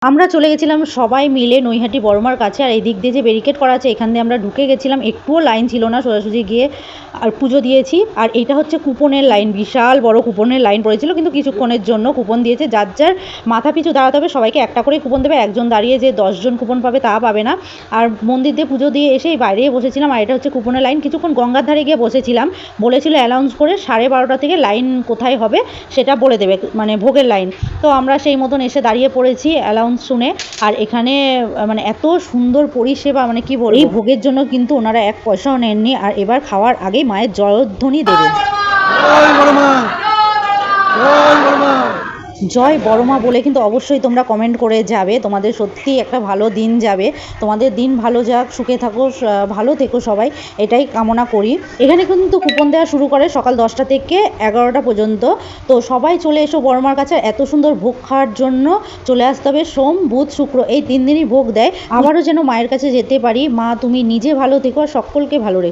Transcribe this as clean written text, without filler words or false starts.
আমরা চলে গেছিলাম সবাই মিলে নৈহাটি বড়মার কাছে। আর এই দিক দিয়ে যে ব্যারিকেড করা আছে এখান দিয়ে আমরা ঢুকে গেছিলাম, একটুও লাইন ছিল না, সোজাসুজি গিয়ে আর পুজো দিয়েছি। আর এটা হচ্ছে কুপনের লাইন, বিশাল বড় কুপনের লাইন পড়েছিল, কিন্তু কিছুক্ষণের জন্য কুপন দিয়েছে। যার যার মাথা পিছু দাঁড়াতে হবে, সবাইকে একটা করে কুপন দেবে, একজন দাঁড়িয়ে যে 10 জন কুপন পাবে তা পাবে না। আর মন্দির দিয়ে পুজো দিয়ে এসেই বাইরে বসেছিলাম। আর এটা হচ্ছে কুপনের লাইন। কিছুক্ষণ গঙ্গার ধারে গিয়ে বসেছিলাম, বলেছিল অ্যানাউন্স করে 12:30 থেকে লাইন কোথায় হবে সেটা বলে দেবে, মানে ভোগের লাইন। তো আমরা সেই মতন এসে দাঁড়িয়ে পড়েছি অ্যানাউন্স শুনে। আর এখানে মানে এত সুন্দর পরিষেবা, মানে কি বলবো। এই ভোগের জন্য কিন্তু ওনারা 1 পয়সাও নেননি। আর এবার খাওয়ার আগেই মায়ের জয়ধ্বনি দেবে, জয় বড়মা বলে কিন্তু অবশ্যই তোমরা কমেন্ট করে যাবে। তোমাদের সত্যিই একটা ভালো দিন যাবে, তোমাদের দিন ভালো যাক, সুখে থাকো, ভালো থেকো সবাই, এটাই কামনা করি। এখানে কিন্তু কুপন দেওয়া শুরু করে সকাল 10টা থেকে 11টা পর্যন্ত। তো সবাই চলে এসো বড়মার কাছে এত সুন্দর ভোগ খাওয়ার জন্য। চলে আসতে হবে সোম, বুধ, শুক্র, এই 3 দিনই ভোগ দেয়। আবারও যেন মায়ের কাছে যেতে পারি। মা তুমি নিজে ভালো থেকো আর সকলকে ভালো রেখো।